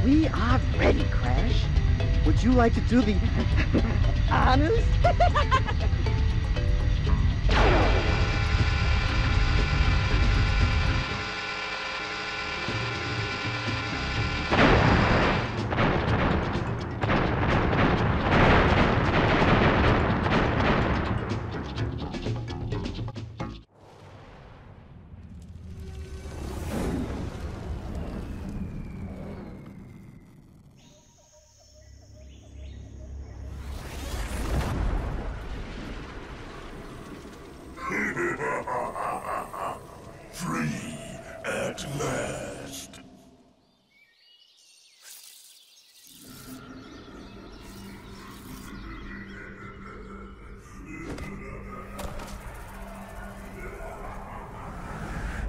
We are ready, Crash. Would you like to do the honors? Free at last.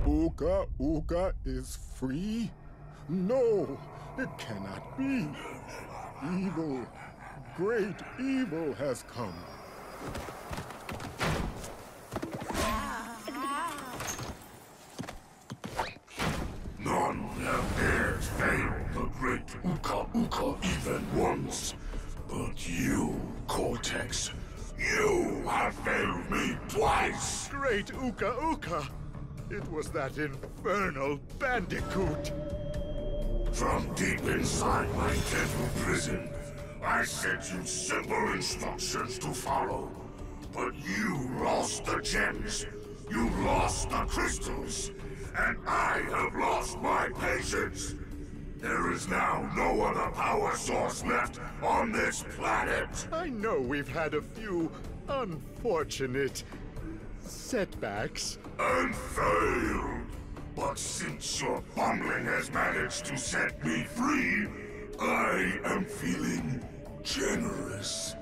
Uka Uka is free? No, it cannot be. Evil, great evil has come. None have dared fail the great Uka Uka even once. But you, Cortex, you have failed me twice! Great Uka Uka! It was that infernal Bandicoot! From deep inside my deadly prison, I sent you simple instructions to follow. But you lost the gems, you lost the crystals, and I have lost my patience. There is now no other power source left on this planet. I know we've had a few unfortunate setbacks. And failed. But since your bumbling has managed to set me free, I am feeling generous.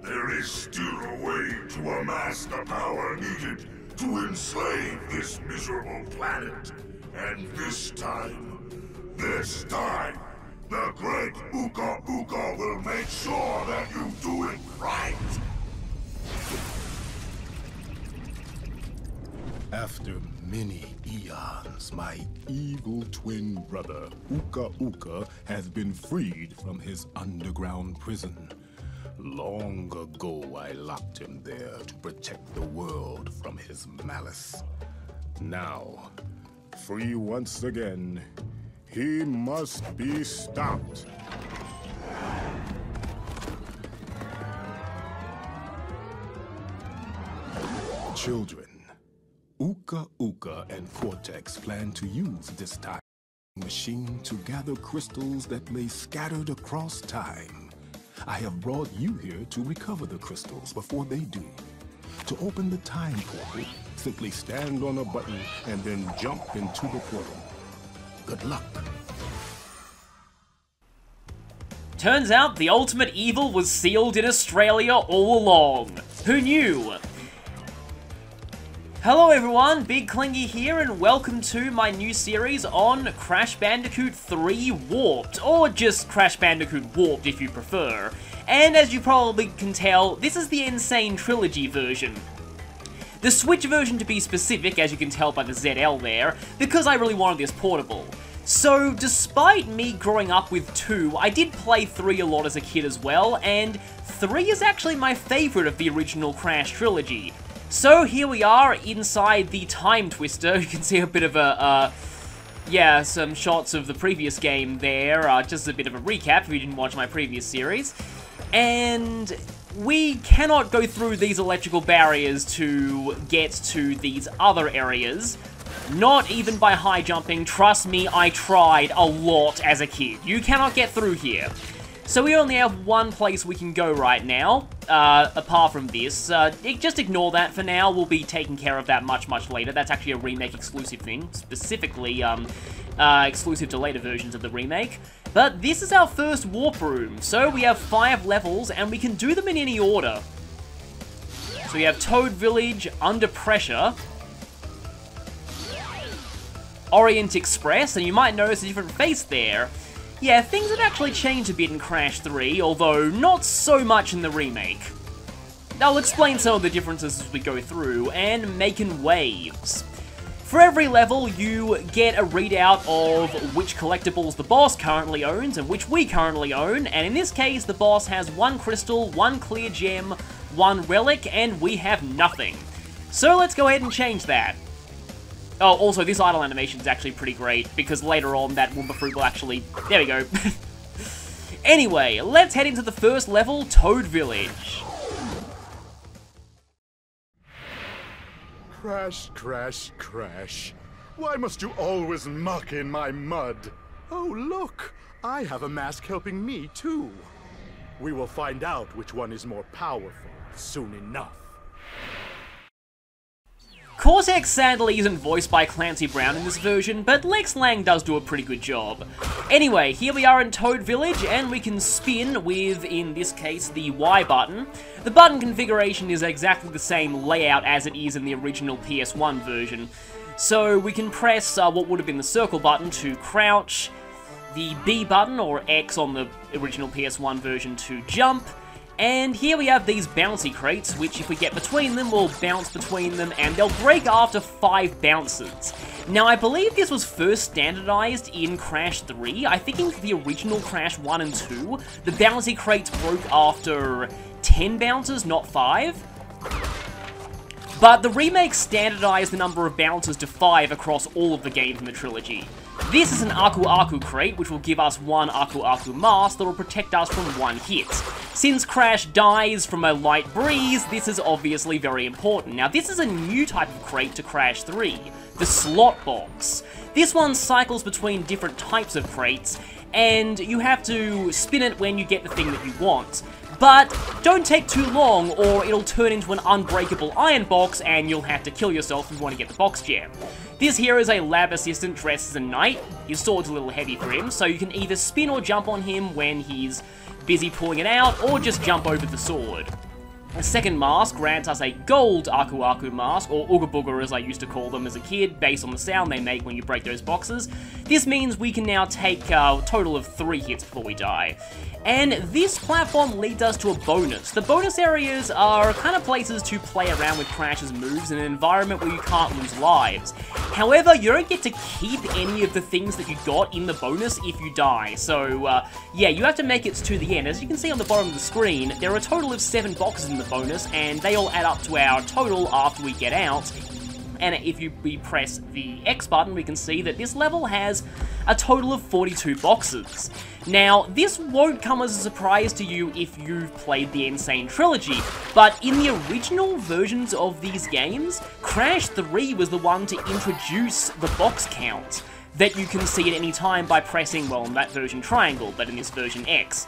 There is still a way to amass the power needed to enslave this miserable planet. And this time, the great Uka Uka will make sure that you do it right. After many eons, my evil twin brother, Uka Uka, has been freed from his underground prison. Long ago, I locked him there to protect the world from his malice. Now, free once again, he must be stopped. Children, Uka Uka and Cortex plan to use this time machine to gather crystals that lay scattered across time. I have brought you here to recover the crystals before they do. To open the time portal, simply stand on a button and then jump into the portal. Good luck. Turns out the ultimate evil was sealed in Australia all along. Who knew? Hello everyone, Big Clingy here, and welcome to my new series on Crash Bandicoot 3 Warped, or just Crash Bandicoot Warped if you prefer. And as you probably can tell, this is the Sane Trilogy version. The Switch version to be specific, as you can tell by the ZL there, because I really wanted this portable. So, despite me growing up with 2, I did play 3 a lot as a kid as well, and 3 is actually my favourite of the original Crash trilogy. So here we are inside the Time Twister. You can see a bit of yeah, some shots of the previous game there, just a bit of a recap if you didn't watch my previous series. And we cannot go through these electrical barriers to get to these other areas. Not even by high jumping. Trust me, I tried a lot as a kid. You cannot get through here. So we only have one place we can go right now, apart from this. Just ignore that for now. We'll be taking care of that much, much later. That's actually a remake exclusive thing, specifically exclusive to later versions of the remake. But this is our first warp room. So we have 5 levels, and we can do them in any order. So we have Toad Village, Under Pressure, Orient Express, and you might notice a different face there. Yeah, things have actually changed a bit in Crash 3, although not so much in the remake. I'll explain some of the differences as we go through, and Making Waves. For every level, you get a readout of which collectibles the boss currently owns and which we currently own, and in this case, the boss has 1 crystal, 1 clear gem, 1 relic, and we have nothing. So let's go ahead and change that. Oh, also, this idle animation is actually pretty great, because later on, that Wumpa Fruit will actually... There we go. Anyway, let's head into the first level, Toad Village. Crash, crash, crash. Why must you always muck in my mud? Oh, look! I have a mask helping me, too. We will find out which one is more powerful soon enough. Cortex sadly isn't voiced by Clancy Brown in this version, but Lex Lang does do a pretty good job. Anyway, here we are in Toad Village, and we can spin with, in this case, the Y button. The button configuration is exactly the same layout as it is in the original PS1 version. So we can press what would have been the circle button to crouch, the B button, or X on the original PS1 version, to jump, and here we have these bouncy crates, which if we get between them, we'll bounce between them, and they'll break after 5 bounces. Now, I believe this was first standardized in Crash 3. I think in the original Crash 1 and 2, the bouncy crates broke after 10 bounces, not 5. But the remake standardized the number of bounces to 5 across all of the games in the trilogy. This is an Aku Aku crate, which will give us 1 Aku Aku mask that will protect us from 1 hit. Since Crash dies from a light breeze, this is obviously very important. Now, this is a new type of crate to Crash 3, the slot box. This one cycles between different types of crates, and you have to spin it when you get the thing that you want. But don't take too long, or it'll turn into an unbreakable iron box, and you'll have to kill yourself if you want to get the box gem. This here is a lab assistant dressed as a knight. His sword's a little heavy for him, so you can either spin or jump on him when he's busy pulling it out, or just jump over the sword. The second mask grants us a gold Aku Aku mask, or Ooga Booga as I used to call them as a kid, based on the sound they make when you break those boxes. This means we can now take a total of 3 hits before we die. And this platform leads us to a bonus. The bonus areas are kind of places to play around with Crash's moves in an environment where you can't lose lives. However, you don't get to keep any of the things that you got in the bonus if you die. So, yeah, you have to make it to the end. As you can see on the bottom of the screen, there are a total of 7 boxes in the bonus, and they all add up to our total after we get out. And if we press the X button, we can see that this level has a total of 42 boxes. Now, this won't come as a surprise to you if you've played the Sane Trilogy, but in the original versions of these games, Crash 3 was the one to introduce the box count that you can see at any time by pressing, well, in that version triangle, but in this version X.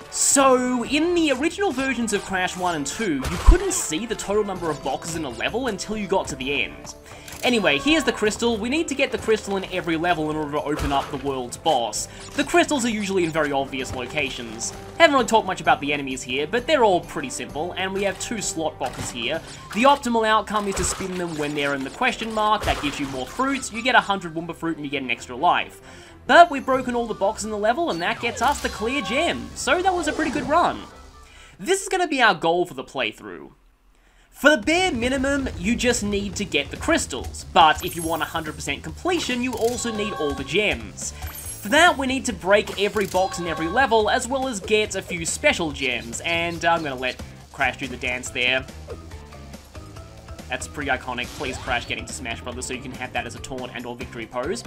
So, in the original versions of Crash 1 and 2, you couldn't see the total number of boxes in a level until you got to the end. Anyway, here's the crystal. We need to get the crystal in every level in order to open up the world's boss. The crystals are usually in very obvious locations. Haven't really talked much about the enemies here, but they're all pretty simple, and we have 2 slot boxes here. The optimal outcome is to spin them when they're in the question mark. That gives you more fruits, you get 100 Wumpa Fruit, and you get an extra life. But we've broken all the boxes in the level, and that gets us the clear gem, so that was a pretty good run. This is going to be our goal for the playthrough. For the bare minimum, you just need to get the crystals, but if you want 100% completion, you also need all the gems. For that, we need to break every box in every level, as well as get a few special gems, and I'm going to let Crash do the dance there. That's pretty iconic. Please, Crash, getting to Smash Brothers so you can have that as a taunt and or victory pose.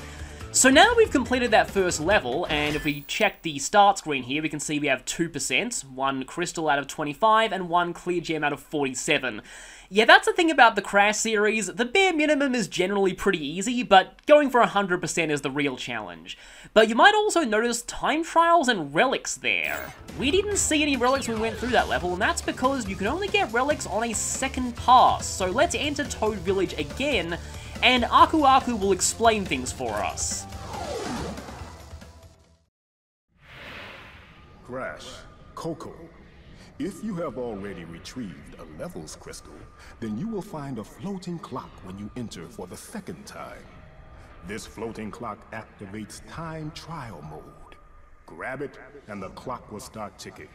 So now that we've completed that first level, and if we check the start screen here, we can see we have 2%, 1 crystal out of 25, and 1 clear gem out of 47. Yeah, that's the thing about the Crash series. The bare minimum is generally pretty easy, but going for 100% is the real challenge. But you might also notice time trials and relics there. We didn't see any relics when we went through that level, and that's because you can only get relics on a second pass. So let's enter Toad Village again, and Aku Aku will explain things for us. Crash, Coco, if you have already retrieved a levels crystal, then you will find a floating clock when you enter for the second time. This floating clock activates time trial mode. Grab it, and the clock will start ticking.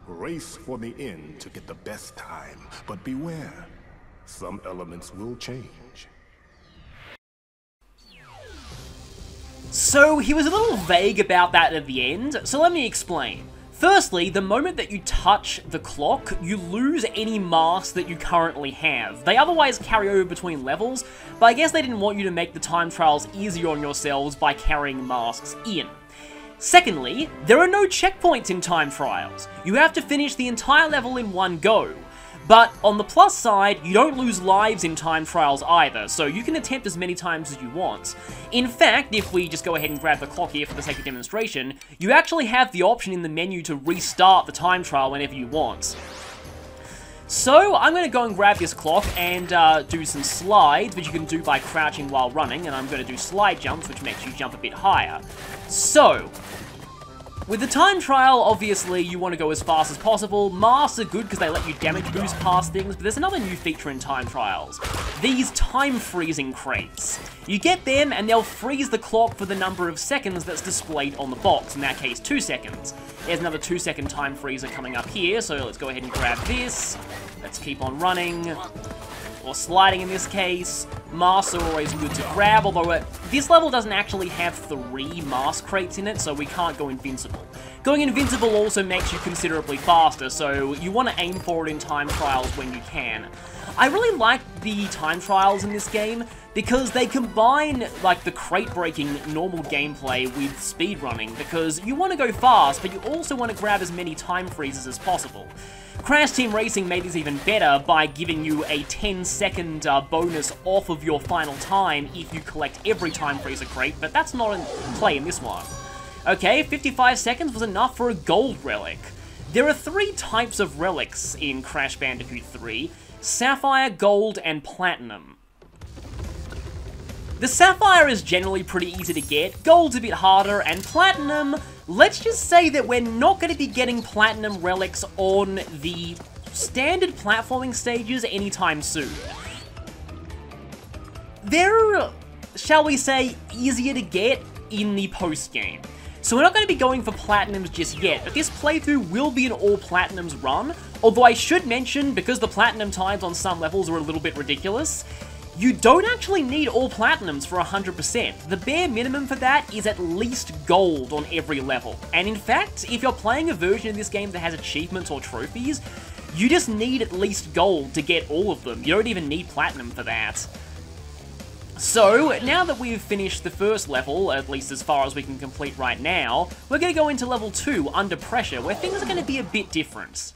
Race for the end to get the best time, but beware, some elements will change. So he was a little vague about that at the end, so let me explain. Firstly, the moment that you touch the clock, you lose any masks that you currently have. They otherwise carry over between levels, but I guess they didn't want you to make the time trials easier on yourselves by carrying masks in. Secondly, there are no checkpoints in time trials. You have to finish the entire level in one go. But on the plus side, you don't lose lives in time trials either, so you can attempt as many times as you want. In fact, if we just go ahead and grab the clock here for the sake of demonstration, you actually have the option in the menu to restart the time trial whenever you want. So, I'm going to go and grab this clock and do some slides, which you can do by crouching while running, and I'm going to do slide jumps, which makes you jump a bit higher. So, with the time trial, obviously, you want to go as fast as possible. Masks are good because they let you damage boost past things, but there's another new feature in time trials. These time freezing crates. You get them, and they'll freeze the clock for the number of seconds that's displayed on the box, in that case, 2 seconds. There's another 2-second time freezer coming up here, so let's go ahead and grab this. Let's keep on running. Or sliding in this case. Masks are always good to grab, although this level doesn't actually have 3 mask crates in it, so we can't go invincible. Going invincible also makes you considerably faster, so you want to aim for it in time trials when you can. I really like the time trials in this game because they combine like the crate breaking normal gameplay with speedrunning, because you want to go fast, but you also want to grab as many time freezes as possible. Crash Team Racing made this even better by giving you a 10-second bonus off of your final time if you collect every time freezer crate, but that's not in play in this one. Okay, 55 seconds was enough for a gold relic. There are 3 types of relics in Crash Bandicoot 3, Sapphire, Gold, and Platinum. The Sapphire is generally pretty easy to get, Gold's a bit harder, and Platinum, let's just say that we're not going to be getting Platinum relics on the standard platforming stages anytime soon. They're, shall we say, easier to get in the post-game. So we're not going to be going for Platinums just yet, but this playthrough will be an all Platinums run, although I should mention, because the Platinum times on some levels are a little bit ridiculous, you don't actually need all Platinums for 100%. The bare minimum for that is at least Gold on every level. And in fact, if you're playing a version of this game that has achievements or trophies, you just need at least Gold to get all of them. You don't even need Platinum for that. So, now that we've finished the first level, at least as far as we can complete right now, we're going to go into level 2, Under Pressure, where things are going to be a bit different.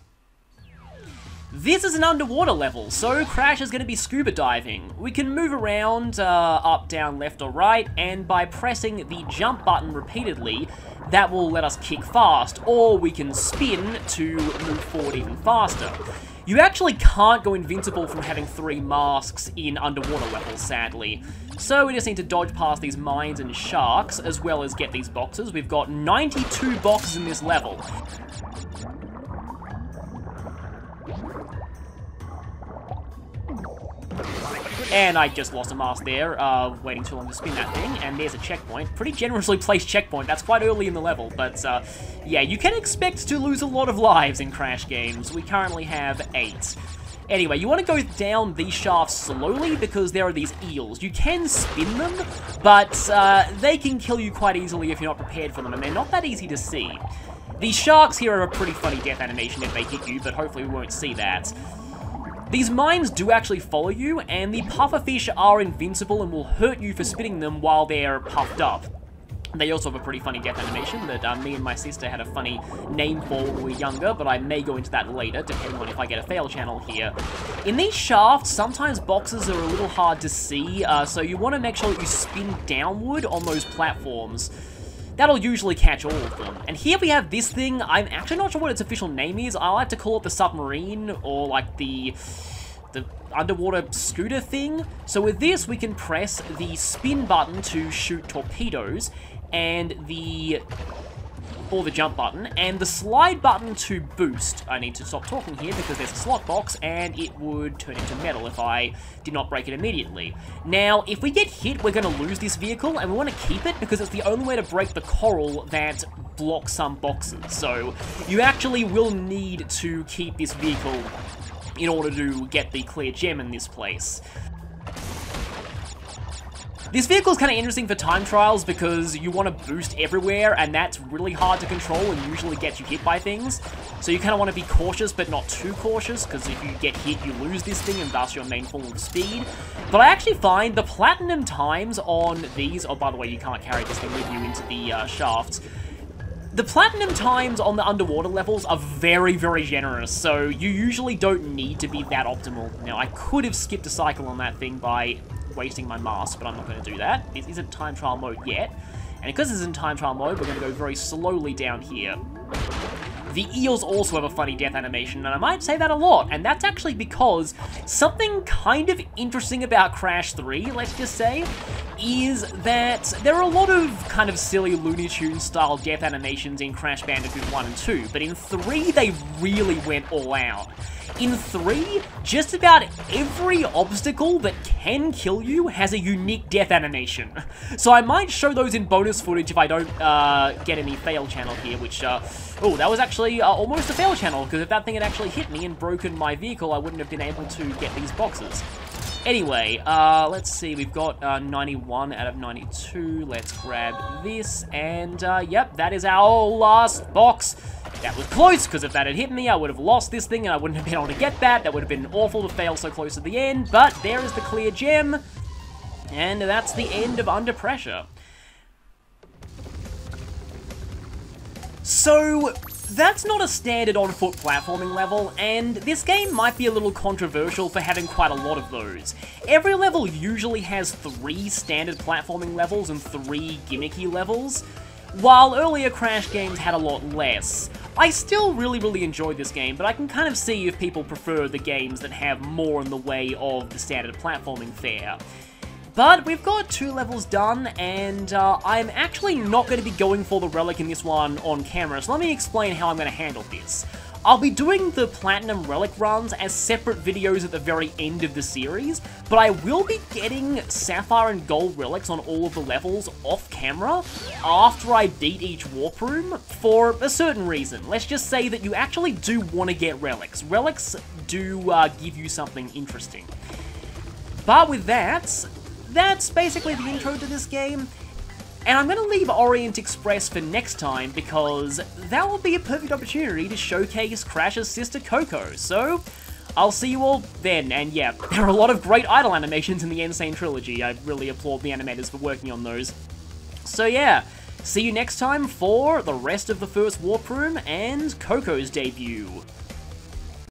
This is an underwater level, so Crash is going to be scuba diving. We can move around, up, down, left, or right, and by pressing the jump button repeatedly, that will let us kick fast, or we can spin to move forward even faster. You actually can't go invincible from having 3 masks in underwater levels, sadly. So we just need to dodge past these mines and sharks, as well as get these boxes. We've got 92 boxes in this level. And I just lost a mask there, waiting too long to spin that thing, and there's a checkpoint. Pretty generously placed checkpoint, that's quite early in the level, but yeah, you can expect to lose a lot of lives in Crash games. We currently have 8. Anyway, you want to go down these shafts slowly because there are these eels. You can spin them, but they can kill you quite easily if you're not prepared for them, and they're not that easy to see. These sharks here are a pretty funny death animation if they hit you, but hopefully we won't see that. These mines do actually follow you, and the pufferfish are invincible and will hurt you for spitting them while they're puffed up. They also have a pretty funny death animation that me and my sister had a funny name for when we were younger, but I may go into that later, depending on if I get a fail channel here. In these shafts, sometimes boxes are a little hard to see, so you want to make sure that you spin downward on those platforms. That'll usually catch all of them. And here we have this thing. I'm actually not sure what its official name is. I like to call it the submarine, or like the underwater scooter thing. So with this, we can press the spin button to shoot torpedoes, and the jump button, and the slide button to boost. I need to stop talking here because there's a slot box, and it would turn into metal if I did not break it immediately. Now, if we get hit, we're going to lose this vehicle, and we want to keep it because it's the only way to break the coral that blocks some boxes. So, you actually will need to keep this vehicle in order to get the clear gem in this place. This vehicle is kind of interesting for time trials because you want to boost everywhere, and that's really hard to control and usually gets you hit by things. So you kind of want to be cautious, but not too cautious, because if you get hit, you lose this thing, and thus your main form of speed. But I actually find the platinum times on these... Oh, by the way, you can't carry this thing with you into the shafts. The platinum times on the underwater levels are very, very generous, so you usually don't need to be that optimal. Now, I could have skipped a cycle on that thing by wasting my mask, but I'm not going to do that. This isn't time trial mode yet, and because this isn't time trial mode, we're going to go very slowly down here. The eels also have a funny death animation, and I might say that a lot, and that's actually because something kind of interesting about Crash 3, let's just say, is that there are a lot of kind of silly Looney Tunes style death animations in Crash Bandicoot 1 and 2, but in 3 they really went all out. In 3, just about every obstacle that can kill you has a unique death animation. So I might show those in bonus footage if I don't get any fail channel here, which, oh, that was actually almost a fail channel, because if that thing had actually hit me and broken my vehicle, I wouldn't have been able to get these boxes. Anyway, let's see, we've got 91 out of 92, let's grab this, and yep, that is our last box. That was close, because if that had hit me, I would have lost this thing, and I wouldn't have been able to get that. That would have been awful to fail so close at the end, but there is the clear gem, and that's the end of Under Pressure. So, that's not a standard on-foot platforming level, and this game might be a little controversial for having quite a lot of those. Every level usually has 3 standard platforming levels and 3 gimmicky levels, while earlier Crash games had a lot less. I still really enjoy this game, but I can kind of see if people prefer the games that have more in the way of the standard platforming fare. But we've got 2 levels done, and I'm actually not going to be going for the relic in this one on camera, so let me explain how I'm going to handle this. I'll be doing the Platinum Relic runs as separate videos at the very end of the series, but I will be getting Sapphire and Gold relics on all of the levels off camera after I beat each warp room for a certain reason. Let's just say that you actually do want to get relics. Relics do give you something interesting. But with that, that's basically the intro to this game. And I'm going to leave Orient Express for next time, because that will be a perfect opportunity to showcase Crash's sister Coco. So, I'll see you all then, and yeah, there are a lot of great idle animations in the Sane Trilogy. I really applaud the animators for working on those. So yeah, see you next time for the rest of the first warp room and Coco's debut.